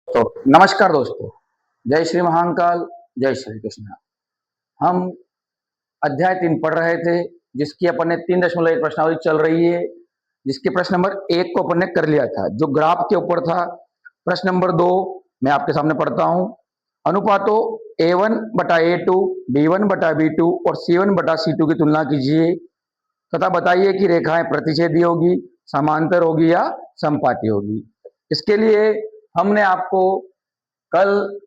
तो नमस्कार दोस्तों, जय श्री महाकाल, जय श्री कृष्ण। हम अध्याय 3 पढ़ रहे थे, जिसकी अपन ने 3.1 प्रश्नावली चल रही है, जिसके प्रश्न नंबर 1 को अपन ने कर लिया था, जो ग्राफ के ऊपर था। प्रश्न नंबर 2 मैं आपके सामने पढ़ता हूं। अनुपातों A1/A2, B1/B2 और C1/C2 की तुलना कीजिए तथा बताइए कि रेखाएं प्रतिच्छेदी होगी, समांतर होगी या समपाती होगी। इसके लिए हमने आपको कल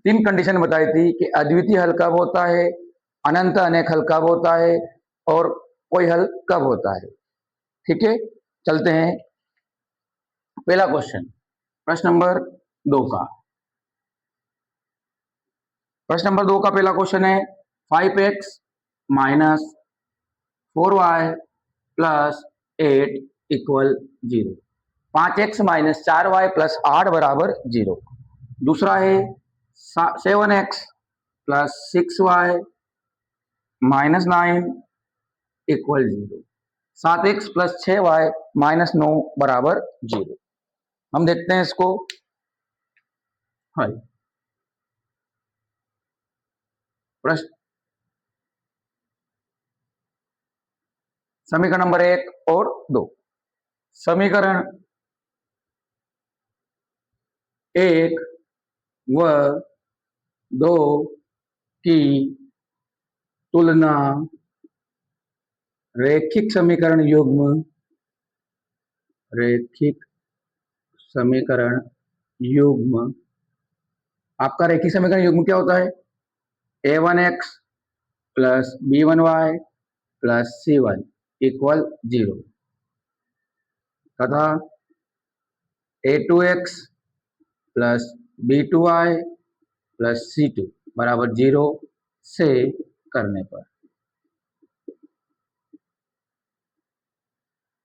3 कंडीशन बताई थी कि अद्वितीय हल कब होता है, अनंत अनेक हल कब होता है और कोई हल कब होता है। ठीक है, चलते हैं। पहला क्वेश्चन, प्रश्न नंबर 2 का। प्रश्न नंबर 2 का पहला क्वेश्चन है 5x minus 4y plus 8 equal 0। 5x minus 4y plus 8 बराबर 0। दूसरा है 7x plus 6y minus 9 equal 0। 7x plus 6y minus 9 बराबर 0। हम देखते हैं इसको हल। प्रश्न समीकरण नंबर 1 और 2। समीकरण 1 व 2 की तुलना रैखिक समीकरण युग्म। आपका रैखिक समीकरण युग्म क्या होता है? A1x plus B1y plus C1 equal 0 तथा A2x plus B2y plus C2 बराबर 0 से करने पर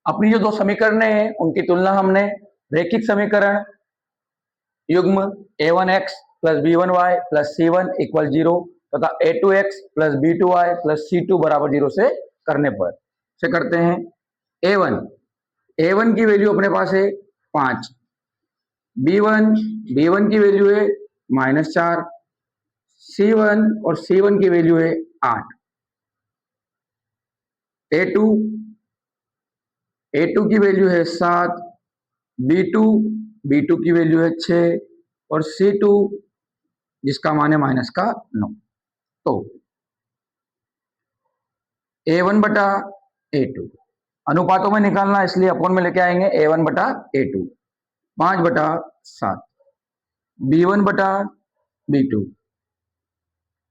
अपनी जो दो समीकरण है उनकी तुलना हमने रैखिक समीकरण युग्म A1x plus B1y plus C1 equal 0 तथा A2x plus B2y plus C2 बराबर 0 से करने पर से करते हैं। A1 की वैल्यू अपने पास है 5, B1 की वैल्यू है -4, C1 और C1 की वैल्यू है 8, A2 की वैल्यू है 7, B2 की वैल्यू है 6 और C2 जिसका मान है -9। तो A1/A2 अनुपातों में निकालना, इसलिए अपोन में लेके आएंगे। A1/A2 5/7, B1/B2,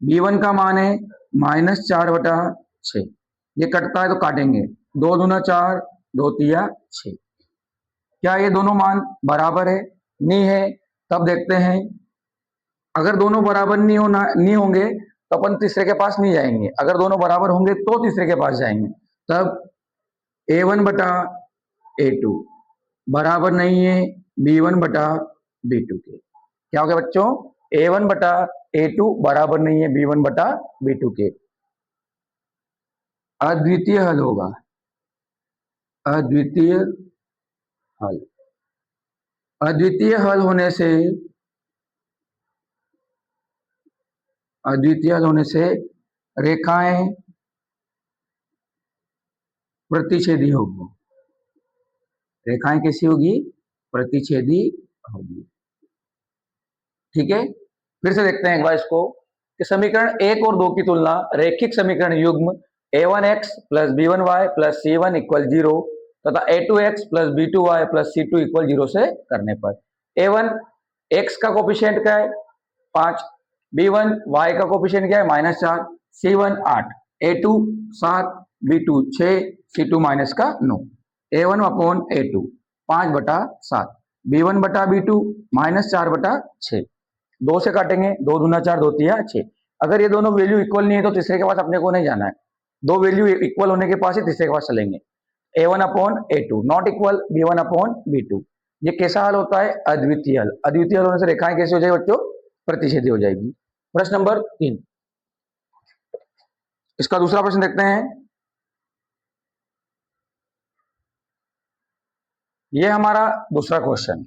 B1 का मान है -4/6। ये कटता है तो काटेंगे, 2 दूना 4, 2 तिया 6। क्या ये दोनों मान बराबर है? नहीं है। तब देखते हैं, अगर दोनों बराबर नहीं होंगे तो अपन तीसरे के पास नहीं जाएंगे, अगर दोनों बराबर होंगे तो तीसरे के पास जाएंगे। तब A1/A2 बराबर नहीं है B1/B2 के। क्या हो गया बच्चों? A1/A2 बराबर नहीं है B1/B2 के। अद्वितीय हल होगा, अद्वितीय हल। अद्वितीय हल होने से रेखाएं प्रतिच्छेदी होगी। रेखाएं कैसी होगी? प्रतिच्छेदी होगी। ठीक है, फिर से देखते हैं एक बार इसको कि समीकरण 1 और 2 की तुलना रैखिक समीकरण युग्म A1x plus B1y plus C1 equal 0 तथा A2x plus B2y plus C2 equal 0 से करने पर A1 x का कोफिशिएंट क्या है? 5, B1 y का कोफिशिएंट क्या है? -4, C1 8, A2 7, B2 6, C2 -9। A1/A2 5/7, B1/B2 -4/6। 2 से काटेंगे, 2 दूना 4, 2 तिया 6। अगर ये दोनों वैल्यू इक्वल नहीं है तो तीसरे के पास अपने को नहीं जाना है। दो वैल्यू इक्वल होने के पास ही तीसरे के पास चलेंगे। A1/A2 not equal B1/B2। ये कैसा हल होता है? अद्वितीय हल। अद्वितीय हल होने से रेखाएं कैसी हो जाएगी बच्चों? प्रतिच्छेदी हो जाएगी। प्रश्न नंबर 3, इसका दूसरा प्रश्न देखते हैं। ये हमारा दूसरा क्वेश्चन,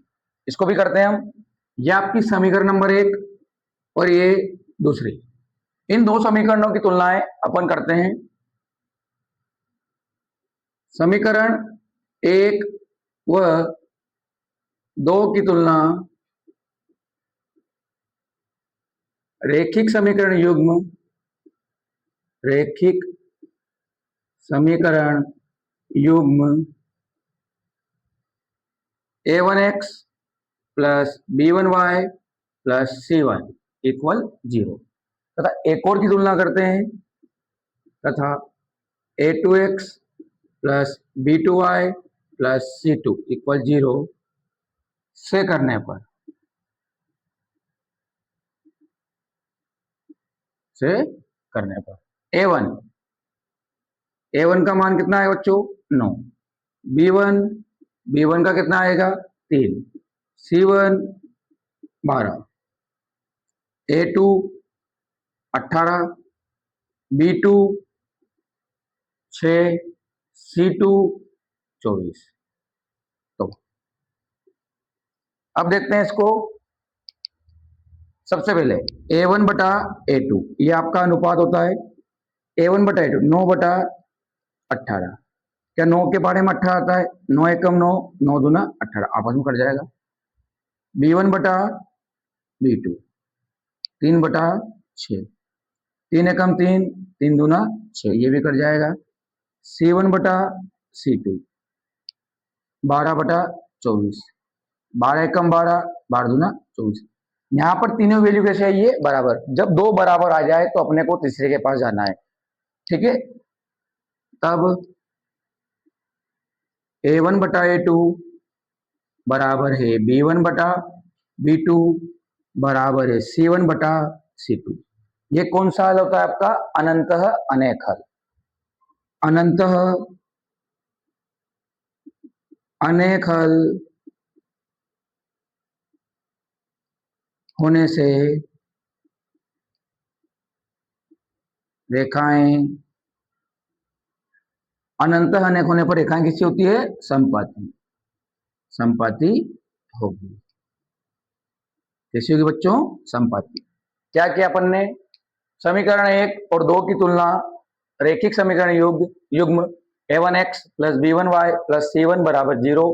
इसको भी करते हैं हम। ये आपकी समीकरण नंबर 1 और ये दूसरी। इन दो समीकरणों की तुलनाएं अपन करते हैं। समीकरण 1 व 2 की तुलना रैखिक समीकरण युग्म रैखिक समीकरण युग्म a1x plus b1y plus c1 equal 0 तथा एक और की तुलना करते हैं तथा a2x plus b2y plus c2 equal 0 से करने पर a1 का मान कितना है बच्चों 9, b1 का कितना आएगा 3, c1 12, a2 18, b2 6, c2 24। तो अब देखते हैं इसको। सबसे पहले a1 बटा a2 ये आपका अनुपात होता है। a1 बटा a2 9 बटा 18, क्या 9 के बारे में 18 आता है, 9 एकम 9, 9 दूना 18, आपस में कट जाएगा। b1 बटा b2 3 बटा 6, 3 एकम 3, 3 दूना 6, ये भी कट जाएगा। c1 बटा c2 12 बटा 24, 12 एकम 12, 12 दूना 24। यहाँ पर तीनों वैल्यू कैसे आई है बराबर, जब दो बराबर आ जाए तो अपने को तीसरे के पास जाना है, ठीक है। तब a1 बटा a2 बराबर है b1 बटा b2 बराबर है c1 बटा c2। ये कौन सा हल होता है आपका अनंतः अनेक हल। अनंतः अनेक हल होने से रेखाएं अनंतः अनेक होने पर रेखाएं किससे होती है समपाती, समपाती होगी। कैसी होगी बच्चों समपाती। क्या किया अपन ने, समीकरण 1 और 2 की तुलना रैखिक समीकरण युग्म a1x plus b1y plus c1 बराबर 0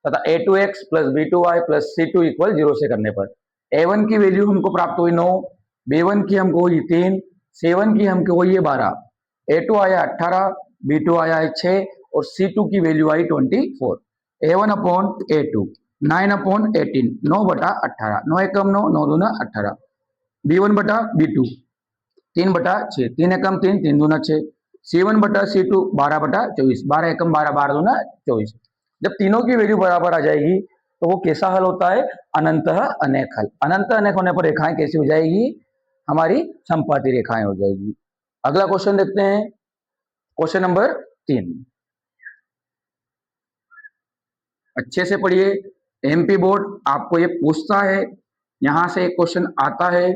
तथा a2x plus b2y plus c2 equal 0 से करने पर a1 की वैल्यू हमको प्राप्त हुई 9, b1 की हमको हुई 3, c1 की हमको हुई है 12, a2 आया 18, b2 आया है 6 और c2 की वैल्यू आई 24। a1 अपॉन a2 9 अपॉन 18, 9 बटा 18, 9 एकम 9, 9 दूना 18, b1 बटा b2 3 बटा 6, 3 एकम 3, 3 दूना 6, c1 बटा c2 12 बटा 24, 12 एकम 12, 12 दूना 24। जब तीनों की वैल्यू बराबर आ जाएगी तो वो कैसा हल होता है अनंतः अनेक हल। अनंत अनेक होने पर रेखाएं कैसी हो जाएगी हमारी समपाती रेखाएं हो जाएगी। अगला क्वेश्चन देखते हैं, क्वेश्चन नंबर 3। अच्छे से पढ़िए, एमपी बोर्ड आपको ये पूछता है, यहां से एक क्वेश्चन आता है।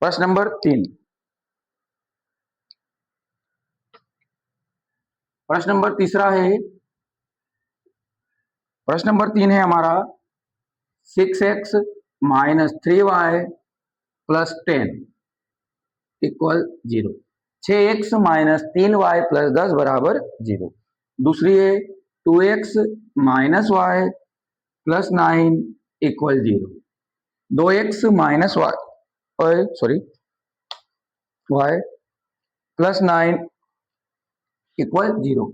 प्रश्न नंबर 3, प्रश्न नंबर तीसरा है, प्रश्न नंबर 3 है हमारा 6x minus 3y plus 10 equal 0। 6x minus 3y plus 10 बराबर 0। दूसरी है 2x minus y plus 9 equal 0। 2x minus y plus 9 equal 0।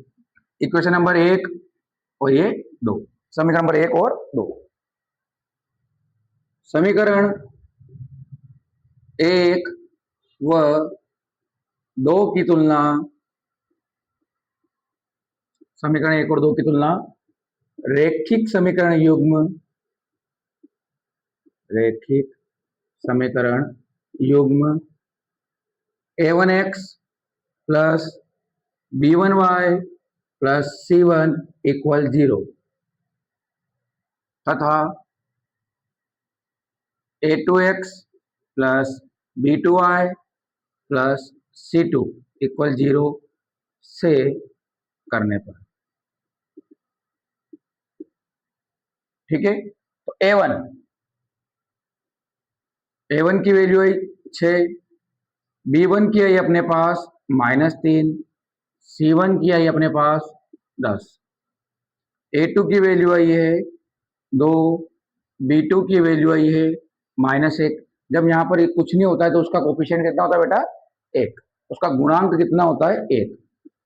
Equation number 1 और ये 2, समीकरण नंबर 1 और 2। समीकरण 1 व 2 की तुलना, समीकरण 1 और 2 की तुलना रैखिक समीकरण युग्म रैखिक समीकरण युग्म a1x plus b1y plus c1 equal 0 तथा a2x plus b2y plus c2 equal 0 से करने पर ठीक है, तो ए वन की वैल्यू है 6, B1 की आई अपने पास -3, C1 की आई अपने पास 10, A2 की वैल्यू आई है 2, B2 की वैल्यू आई है -1। जब यहाँ पर कुछ नहीं होता है तो उसका कोफिशिएंट कितना होता है बेटा? 1। उसका गुणांक कितना होता है? 1।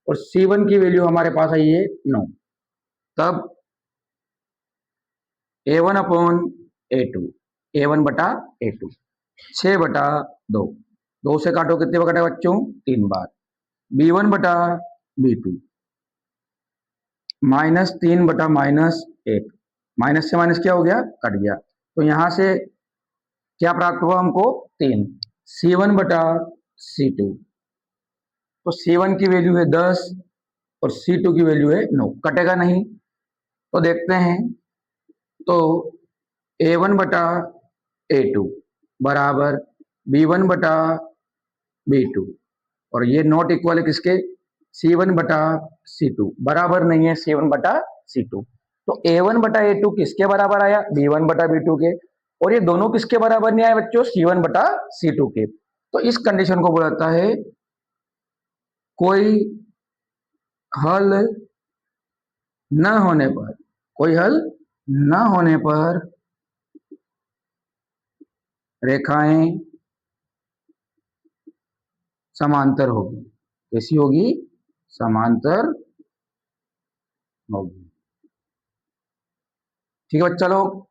और C1 की वैल्यू हमारे पास आई है 9। तब A1 अपॉन A2, A1/A2, 6/2, 2 से काटो कितने बार कटेगा बच्चों? 3 बार। B1/B2, -3/-1, माइनस से माइनस क्या हो गया? कट गया। तो यहां से क्या प्राप्त हुआ हमको? 3। C1/C2, तो C1 की वैल्यू है 10 और C2 की वैल्यू है 9, कटेगा नहीं। तो देखते हैं, तो A1/A2 बराबर B1/B2, और ये नॉट इक्वल है किसके? C1/C2, बराबर नहीं है C1/C2। तो A1/A2 किसके बराबर आया? B1/B2 के। और ये दोनों किसके बराबर नहीं आए बच्चों? C1/C2 के। तो इस कंडीशन को बोलता है कोई हल न होने पर, कोई हल न होने पर रेखाएं समांतर होगी। कैसी होगी? समांतर होगी। ठीक है बच्चा लोग,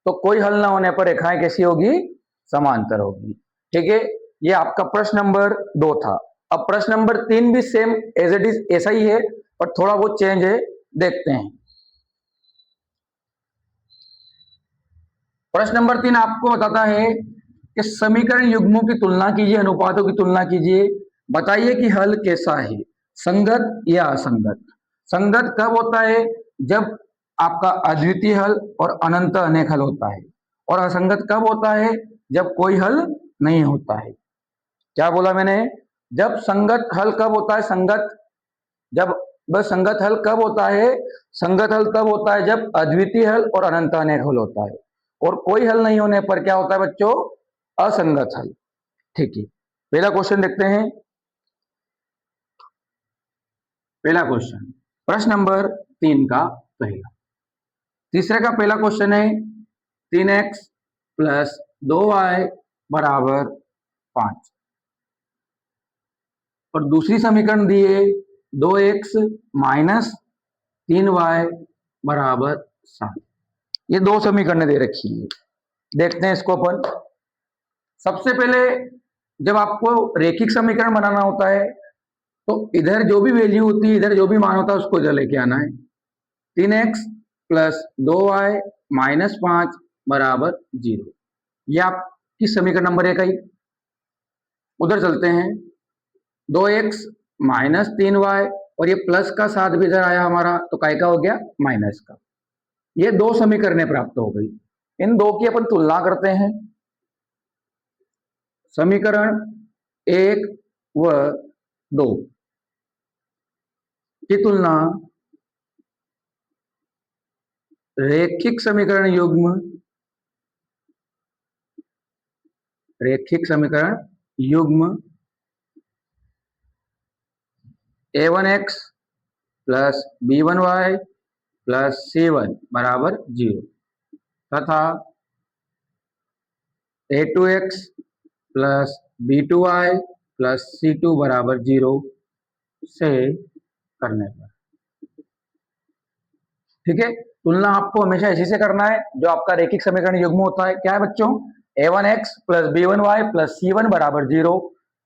तो कोई हल ना होने पर रेखाएं कैसी होगी? समांतर होगी। ठीक है, ये आपका प्रश्न नंबर 2 था। अब प्रश्न नंबर 3 भी सेम एज इट इज ऐसा ही है, पर थोड़ा बहुत चेंज है, देखते हैं। प्रश्न नंबर 3 आपको बताता है कि समीकरण युग्मों की तुलना कीजिए, अनुपातों की तुलना कीजिए, बताइए कि हल कैसा है, संगत या असंगत। संगत कब होता है? जब आपका अद्वितीय हल और अनंत अनेक हल होता है। और असंगत कब होता है? जब कोई हल नहीं होता है। क्या बोला मैंने? जब संगत हल कब होता है? जब बस संगत हल कब होता है? संगत हल तब होता है जब अद्वितीय हल और अनंत अनेक हल होता है। और कोई हल नहीं होने पर क्या होता है बच्चों? असंगत हल। ठीक है, पहला क्वेश्चन देखते हैं। पहला क्वेश्चन, प्रश्न नंबर 3 का पहला। तीसरे का पहला क्वेश्चन है 3x + 2y = 5, और दूसरी समीकरण दी है 2x - 3y = 7। ये दो समीकरण दे रखी है, देखते हैं इसको अपन। सबसे पहले जब आपको रेखिक समीकरण बनाना होता है तो इधर जो भी वैल्यू होती है, इधर जो भी मान होता है उसको इधर लेके आना है। 3x + 2y - 5 = 0। ये आपकी समीकरण नंबर 1 आई। उधर चलते हैं, 2x - 3y, और ये प्लस का साथ भी इधर आया हमारा, तो काय का हो गया? माइनस का। ये दो समीकरणें प्राप्त हो गई। इन दो की अपन तुलना करते हैं। समीकरण 1 व 2 की तुलना रेखिक समीकरण युग्म A1x + B1y + C1 = 0 तथा A2x + B2y + C2 = 0 से करने पर। ठीक है, तुलना आपको हमेशा इसी से करना है जो आपका रेखिक समीकरण युग्म होता है। क्या है बच्चों? A1x + B1y + C1 = 0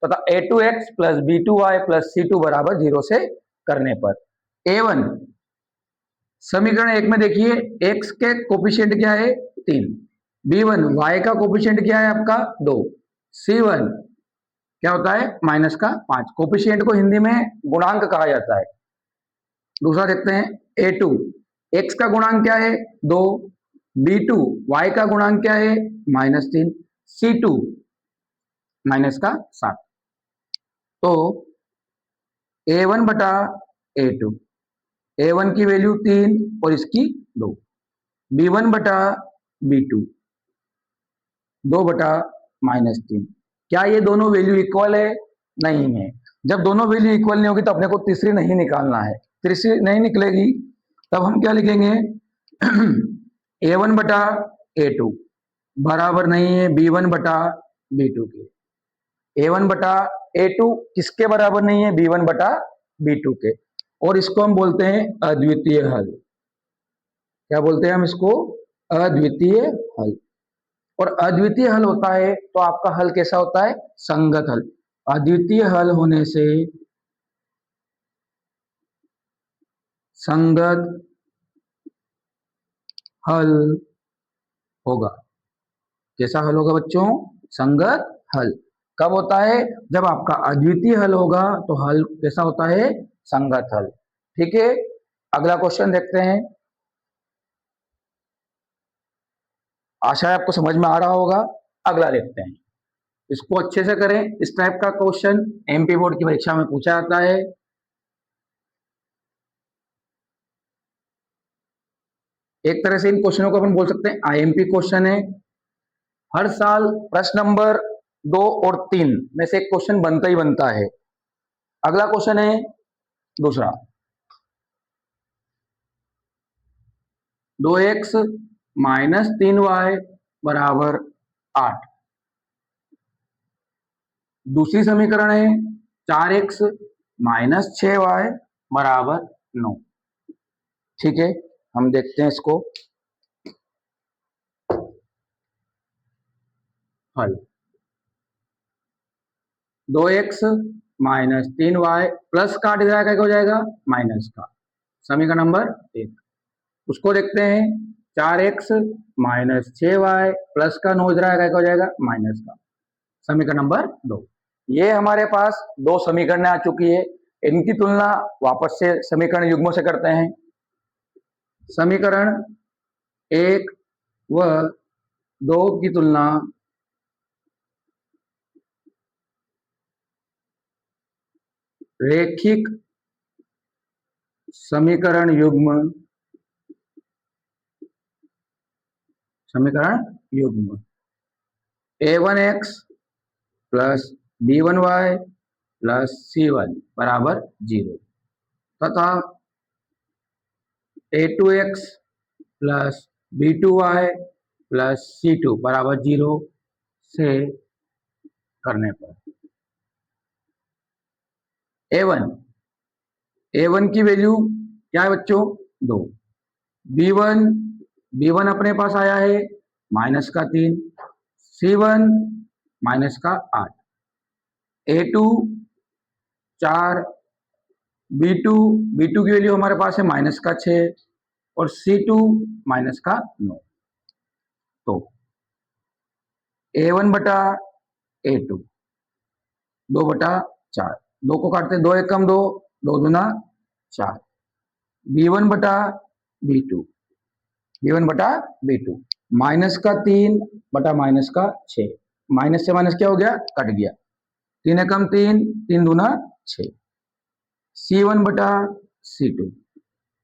तथा A2x + B2y + C2 = 0 से करने पर। A1 समीकरण 1 में देखिए, x के कोफिशिएंट क्या है? 3, B1 y का कोफिशिएंट क्या है आपका? 2, C1 क्या होता है? -5। कोफिशिएंट को हिंदी में गुणांक कहा जाता है। दूसरा देखते हैं A2, x का गुणांक क्या है? 2, B2 y का गुणांक क्या है? -3, C2 -7। तो A1/A2, A1 की वैल्यू 3 और इसकी 2, b1/b2, 2/-3। क्या ये दोनों वैल्यू इक्वल है? नहीं है। जब दोनों वैल्यू इक्वल नहीं होगी तो अपने को तीसरी नहीं निकालना है। तीसरी नहीं निकलेगी तब हम क्या लिखेंगे a1/a2 बराबर नहीं है b1/b2 के। a1/a2 किसके बराबर नहीं है? b1/b2 के। और इसको हम बोलते हैं अद्वितीय हल। क्या बोलते हैं हम इसको? अद्वितीय हल। और अद्वितीय हल होता है तो आपका हल कैसा होता है? संगत हल। अद्वितीय हल होने से संगत हल होगा। कैसा हल होगा बच्चों? संगत हल। कब होता है? जब आपका अद्वितीय हल होगा तो हल कैसा होता है? संगत हल। ठीक है, अगला क्वेश्चन देखते हैं। आशा है आपको समझ में आ रहा होगा। अगला देखते हैं, इसको अच्छे से करें। इस टाइप का क्वेश्चन एमपी बोर्ड की परीक्षा में पूछा जाता है। एक तरह से इन क्वेश्चनों को अपन बोल सकते हैं आईएमपी क्वेश्चन है। हर साल प्रश्न नंबर 2 और 3 में से एक क्वेश्चन बनता ही बनता है। अगला क्वेश्चन है दूसरा, 2x माइनस 3y बराबर 8। दूसरी समीकरण है 4x माइनस 6y बराबर 9। ठीक है, हम देखते हैं इसको हल। 2x माइनस 3y प्लस का डिवाइड करके हो जाएगा माइनस का। समीकरण नंबर 1 उसको देखते हैं। 4x माइनस 6y प्लस का 9 इधर आएगा, हो जाएगा माइनस का। समीकरण नंबर 2। ये हमारे पास दो समीकरण आ चुकी है। इनकी तुलना वापस से समीकरण युग्मों से करते हैं। समीकरण 1 व 2 की तुलना रेखिक समीकरण युग्म a1x plus b1y plus c1 बराबर 0 तथा a2x plus b2y plus c2 बराबर 0 से करने पर a1 की वैल्यू क्या है बच्चों? 2। b1 अपने पास आया है माइनस का 3, c1 माइनस का 8, a2 4, b2 की वैल्यू हमारे पास है माइनस का 6 और c2 माइनस का 9। तो a1/a2 2/4, 2 को काटते 2 1 कम 2, 2 दूना 4। b1/b2 माइनस का 3 बटा माइनस का 6। माइनस से माइनस क्या हो गया? कट गया। 3 एकम 3, 3 दूना 6। c1/c2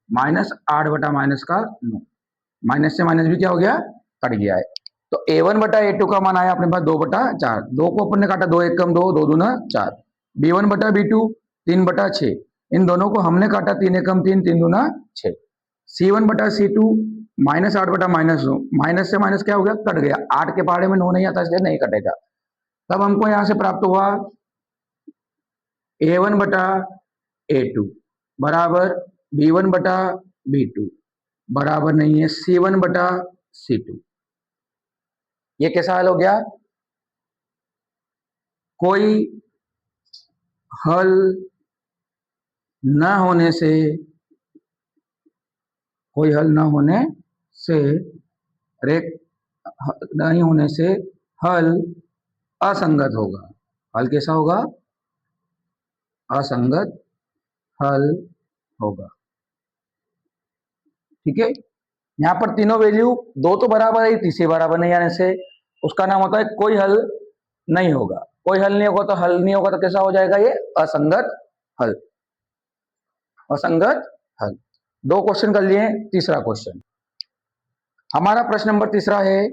माइनस 8 बटा माइनस का 9। माइनस से माइनस भी क्या हो गया? कट गया है। तो a1/a2 का मान आया अपने पास 2/4। 2 को अपन ने काटा 2 एकम 2, 2 दूना 4। b1/b2 3/6। इन दोनों को हमने काटा 3 एकम 3, 3 दूना 6। c1/c2 माइनस 8 बटा माइनस 9। माइनस से माइनस क्या हो गया? कट गया। 8 के पहाड़े में 9 नहीं आता इसलिए नहीं कटेगा। तब हमको यहां से प्राप्त हुआ a1/a2 बराबर b1/b2 बराबर नहीं है c1/c2। ये कैसा हल हो गया? कोई हल न होने से नहीं होने से हल असंगत होगा। हल कैसा होगा? असंगत हल होगा। ठीक है, यहाँ पर तीनों वैल्यू 2 तो बराबर है, तीसरे बराबर नहीं आने से उसका नाम होता है कोई हल नहीं होगा। कोई हल नहीं होगा तो कैसा हो जाएगा? ये असंगत हल। असंगत हल। 2 क्वेश्चन कर लिए, तीसरा क्वेश्चन हमारा प्रश्न नंबर तीसरा है,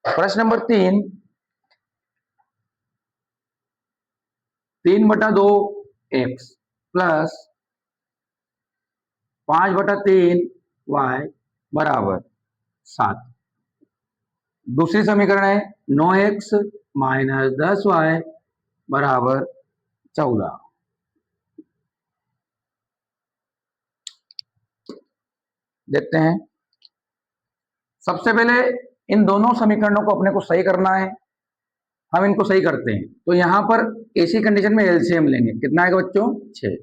प्रश्न नंबर 3, 3/2 x प्लस 5/3 y बराबर 7। दूसरी समीकरण है 9x माइनस 10y बराबर 14। देखते हैं। सबसे पहले इन दोनों समीकरणों को अपने को सही करना है। हम इनको सही करते हैं तो यहां पर ऐसी कंडीशन में एलसीएम लेंगे। कितना आएगा बच्चों? 6।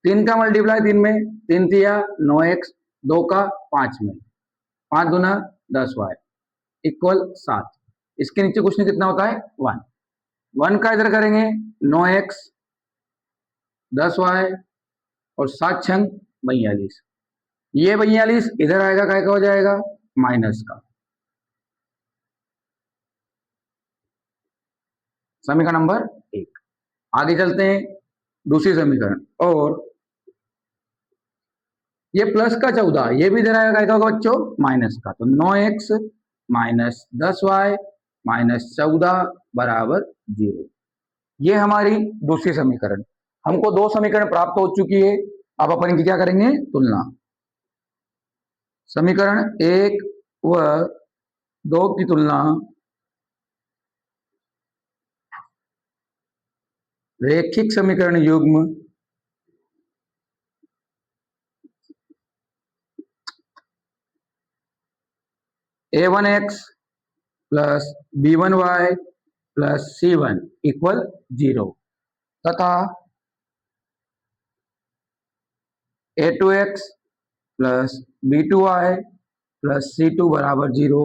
3 का मल्टीप्लाई 3 में, 3 तिया 9x, 2 का 5 में, 5 दूना 10y इक्वल 7। इसके नीचे कुछ नहीं, कितना होता है? 1। 1 का इधर करेंगे 9x 10y और 7 छंग 42। ये 42 इधर आएगा, काय का हो जाएगा? माइनस का। समीकरण नंबर 1। आगे चलते हैं दूसरी समीकरण, और ये प्लस का 14, ये भी इधर आएगा, काय का होगा बच्चों? माइनस का। तो 9x माइनस 10y माइनस 14 बराबर 0। ये हमारी दूसरी समीकरण। हमको 2 समीकरण प्राप्त हो चुकी है। अब अपन इनकी क्या करेंगे? तुलना। समीकरण 1 व 2 की तुलना रैखिक समीकरण युग्म a1x plus b1y plus c1 equal 0 तथा a2x plus b2y plus c2 बराबर 0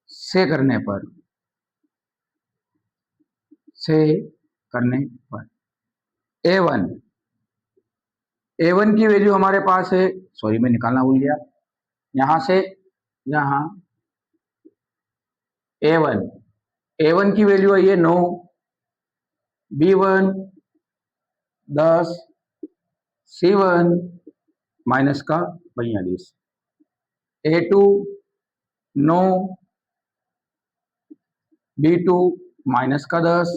से करने पर a1 की वैल्यू हमारे पास है, सॉरी मैं निकालना भूल गया, यहां से यहां a1 की वैल्यू है ये 9, b1 10, c1 माइनस का 42, a2 9, b2 माइनस का 10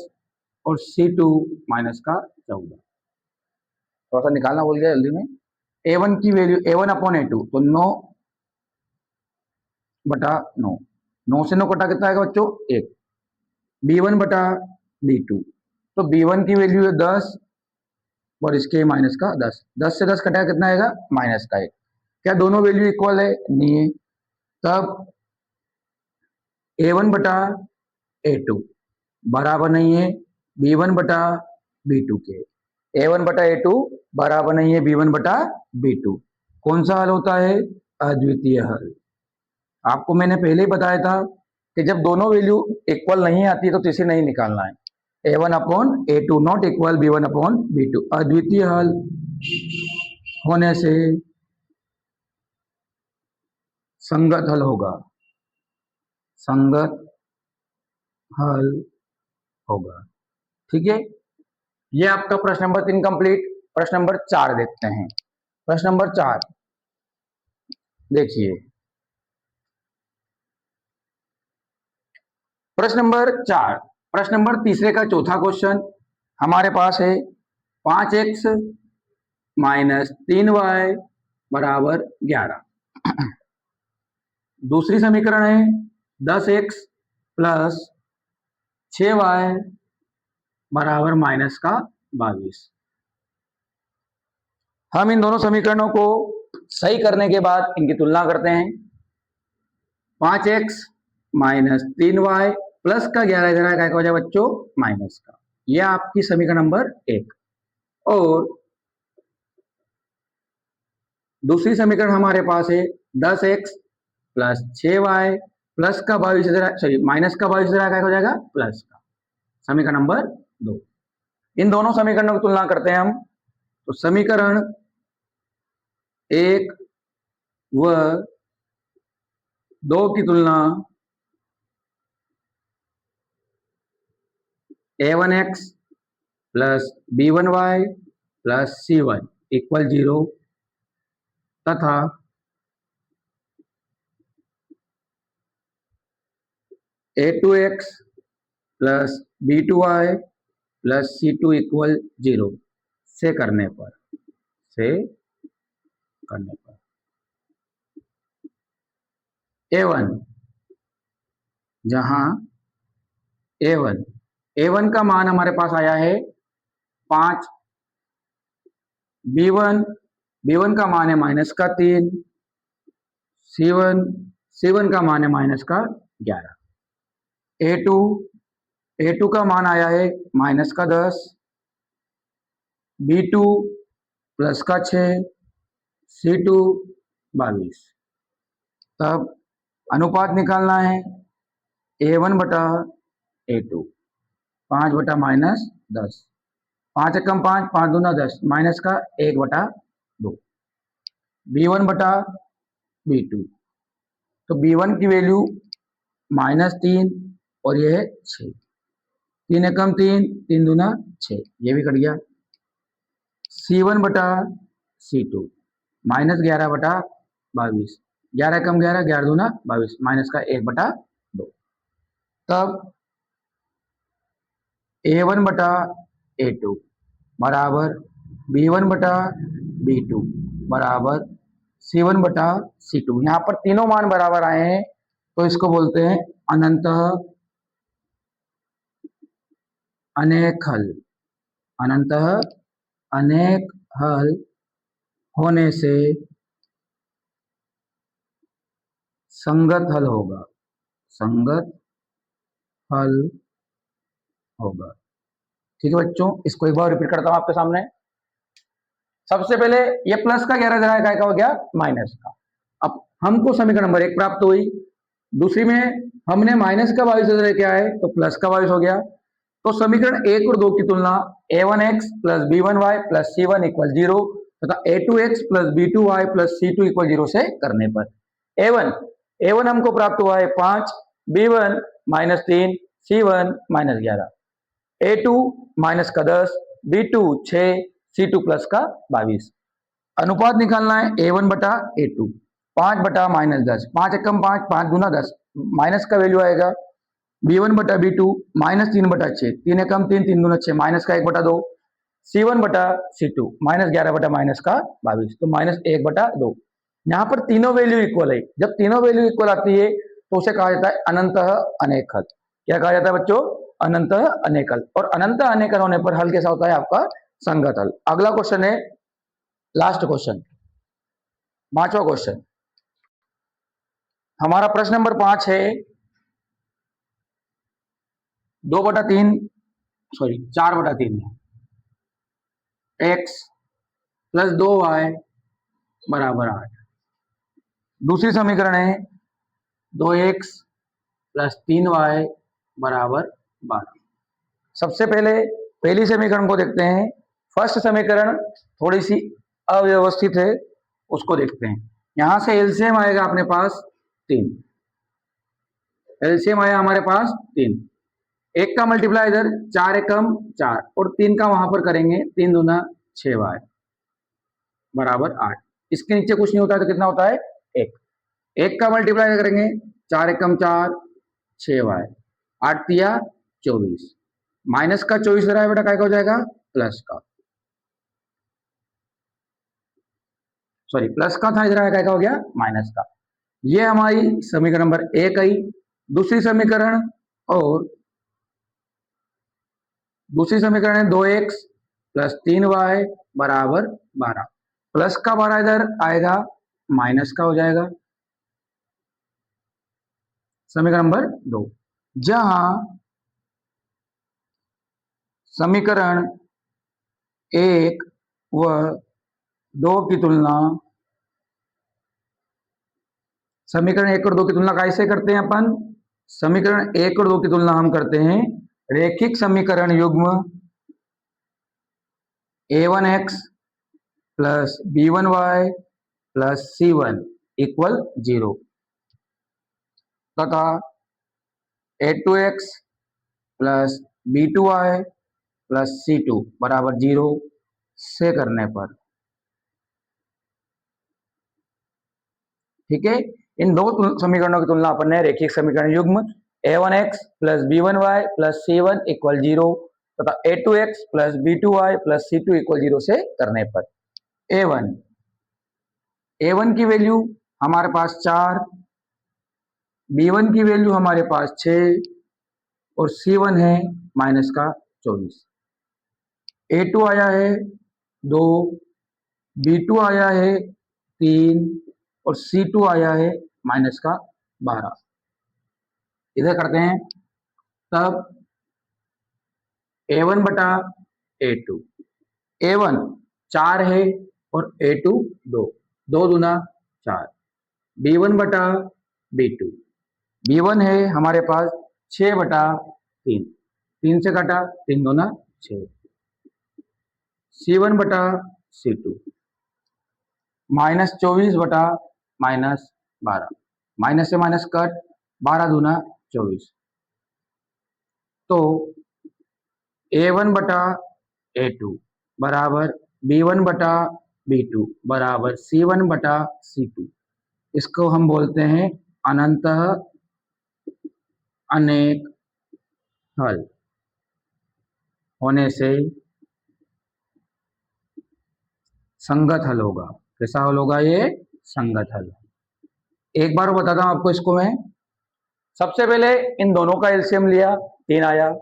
और c2 माइनस का 14। थोड़ा सा निकालना भूल गया जल्दी में। a1 की वैल्यू a1 अपॉन a2 तो 9/9, 9 से 9 कटा कितना आएगा बच्चों? 1। b1 बटा b2 तो b1 की वैल्यू है 10 और इसके माइनस का 10, 10 से 10 कटा कितना आएगा? माइनस का 1। क्या दोनों वैल्यू इक्वल है? नहीं है। तब a1 बटा a2 बराबर नहीं है b1 बटा b2 के। a1 बटा a2 बराबर नहीं है b1 बटा b2। कौन सा हल होता है? अद्वितीय हल। आपको मैंने पहले ही बताया था कि जब दोनों वैल्यू इक्वल नहीं आती तो इसे नहीं निकालना है। a1 upon a2 not equal b1 upon b2। अद्वितीय हल होने से संगत हल होगा, संगत हल होगा। ठीक है, ये आपका प्रश्न नंबर 3 कंप्लीट। प्रश्न नंबर 4 देखते हैं। प्रश्न नंबर 4 देखिए। प्रश्न नंबर 4, प्रश्न नंबर तीसरे का चौथा क्वेश्चन हमारे पास है 5x माइनस 3y बराबर 11। दूसरी समीकरण है 10x प्लस 6y बराबर माइनस का 22। हम इन दोनों समीकरणों को सही करने के बाद इनकी तुलना करते हैं। 5x माइनस 3y प्लस का 11 इधर आएगा, क्या हो जाएगा बच्चों? माइनस का। यह आपकी समीकरण नंबर 1। और दूसरी समीकरण हमारे पास है 10x प्लस 6y प्लस का 22 इधर, सॉरी माइनस का 22 इधर आएगा, क्या हो जाएगा? प्लस का। समीकरण नंबर 2। इन दोनों समीकरणों की तुलना करते हैं हम। तो समीकरण 1 व 2 की तुलना a1x plus b1y plus c1 equal 0 तथा a2x plus b2y plus c2 equal 0 से करने पर a1, जहां a1 का मान हमारे पास आया है 5, b1 का मान है -3, c1 का मान है -11, a2 का मान आया है -10, b2 +6, c2 22। तब अनुपात निकालना है a1 बटा a2, 5 बटा -10, 5 एकम 5, 5 दूना 10, माइनस का 1 बटा 2, b1 बटा b2, तो b1 की वैल्यू -3 और ये है 6, 3 एकम 3, 3 दूना 6, ये भी कट गया। c1 बटा c2 -11 बटा 22, 11 एकम 11, 11 दूना 22, माइनस का 1 बटा 2। तब a1 बटा a2 बराबर b1 बटा b2 बराबर c1 बटा c2। यहाँ पर तीनों मान बराबर आए हैं तो इसको बोलते हैं अनंतः अनेक हल। अनंतः अनेक हल होने से संगत हल होगा, संगत हल होगा। ठीक है बच्चों, इसको एक बार रिपीट करता हूं आपके सामने। सबसे पहले ये प्लस का 11 जगह काय का हो गया माइनस का। अब हमको समीकरण नंबर 1 प्राप्त हुई, दूसरी में हमने माइनस का 22 लेके आए तो प्लस का 22 हो गया। तो समीकरण 1 और 2 की तुलना a1x plus b1y plus c1 equal 0 तथा a2x plus b2y plus c2 equal 0 से करने पर a1 हमको प्राप्त हुआ है 5, b1 -3, c1 -11, a2 माइनस का 10, b2 6, c2 प्लस का 22। अनुपात निकालना है a1 बटा a2, 5 बटा -10, 5 एकम 5, 5 दूना 10, माइनस का वैल्यू आएगा b1 बटा b2 -3 बटा 6, 3 एकम 3, 3 दूना 6, माइनस का 1 बटा 2, c1 बटा c2 -11 बटा -22, तो -1 बटा 2। यहाँ पर तीनों वैल्यू इक्वल है। जब तीनों वैल्यू इक्वल आती है तो उसे कहा जाता है अनंतः अनेक हल। क्या कहा जाता है बच्चों? अनंतः अनेक हल। और अनंतः अनेक हल होने पर हल कैसा होता है आपका? संगत हल। अगला क्वेश्चन है, लास्ट क्वेश्चन, 5वां क्वेश्चन। हमारा प्रश्न नंबर 5 है 2/3 सॉरी 4/3 x प्लस 2y बराबर 8। दूसरी समीकरण है 2x प्लस 3y बराबर 12। सबसे पहले पहली समीकरण को देखते हैं। फर्स्ट समीकरण थोड़ी सी अव्यवस्थित है, उसको देखते हैं। यहां से एलसीएम आएगा अपने पास 3, एलसीएम आया हमारे पास 3, एक का मल्टीप्लाई इधर 4 एकम 4 और 3 का वहां पर करेंगे, 3 दूना 6y बराबर 8। इसके नीचे कुछ नहीं होता है तो कितना होता है? 1। एक का मल्टीप्लाई करेंगे 4 एकम 4, 6y, 8 तिया 24, माइनस का 24 रहा है बेटा, काय का हो जाएगा? प्लस का, सॉरी प्लस का था, इधर आया काय का हो गया? माइनस का। ये हमारी समीकरण नंबर 1 आई। दूसरी समीकरण है 2x प्लस 3y बराबर 12। प्लस का 12 इधर आएगा, माइनस का हो जाएगा। समीकरण नंबर 2, जहां समीकरण 1 व 2 की तुलना, समीकरण 1 और 2 की तुलना कैसे करते हैं अपन? समीकरण 1 और 2 की तुलना हम करते हैं रैखिक समीकरण युग्म a1x plus b1y plus c1 equal 0 तथा a2x plus b2y plus c2 बराबर 0 से करने पर। ठीक है, इन दो समीकरणों की तुलना अपन ने रैखिक समीकरण युग्म a1x plus b1y plus c1 equal 0 तथा a2x plus b2y plus c2 equal 0 से करने पर a1 की वैल्यू हमारे पास 4, b1 की वैल्यू हमारे पास 6 और c1 है माइनस का 24। a2 आया है 2, b2 आया है 3 और c2 आया है माइनस का 12। इधर करते हैं तब a1 बटा a2, a1 4 है और a2 2, 2 दूना 4, b1 बटा b2, b1 है हमारे पास 6 बटा 3, 3 से काटा 3 दूना 6, c1 बटा c2 माइनस 24 बटा माइनस 12, माइनस से माइनस कट 12 दूना 24, तो a1 बटा a2 बराबर b1 बटा b2 बराबर c1 बटा c2। इसको हम बोलते हैं अनंतः अनेक हल होने से संगत हल होगा। कैसा हल होगा ये? संगत हल। एक बार बताता हूं आपको इसको मैं। सबसे पहले इन दोनों का एलसीएम लिया, 3 आया,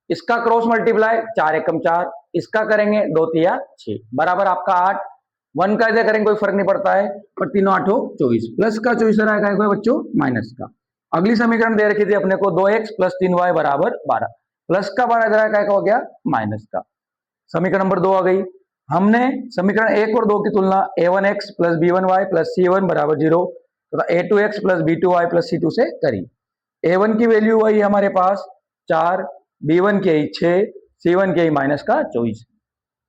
इसका क्रॉस मल्टीप्लाई 4 एकम 4, इसका करेंगे 2 तिया 6 बराबर आपका 8, 1 का इधर करेंगे कोई फर्क नहीं पड़ता है, पर तीनों 8 24, प्लस का 24 रहेगा बच्चों माइनस का। अगली समीकरण दे रखी थी अपने को 2x प्लस 3y बराबर 12, प्लस का 12 इधर का हो गया माइनस का। समीकरण नंबर 2 आ गई। हमने समीकरण 1 और 2 की तुलना a1x plus b1y plus c1 बराबर 0 तथा a2x plus b2y plus c2 से करी। a1 की वैल्यू आई हमारे पास 4, b1 की आई 6, c1 की आई माइनस का 24,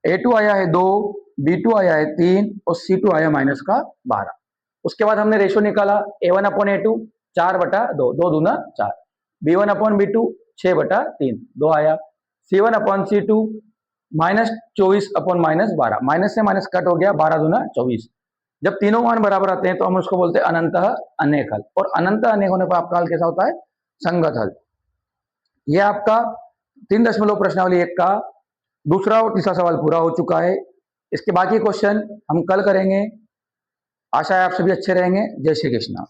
a2 आया है 2, b2 आया है 3 और c2 आया माइनस का 12। उसके बाद हमने रेशियो निकाला a1 अपॉन a2 4 बटा 2, 2 दूना 4, b1 अपॉन b2 6 बटा 3, 2 आया, c1 upon c2 minus 24 upon minus 12, minus से माइनस कट हो गया 12 दूना 24। जब तीनों मान बराबर आते हैं तो हम उसको बोलते हैं अनंतः अनेक हल, और अनंत अनेक होने पर आपका हल कैसा होता है? संगत हल। यह आपका 3 प्रश्नावली 1 का दूसरा और तीसरा सवाल पूरा हो चुका है। इसके बाकी क्वेश्चन हम कल करेंगे। आशा है आप सभी अच्छे रहेंगे। जय श्री कृष्णा।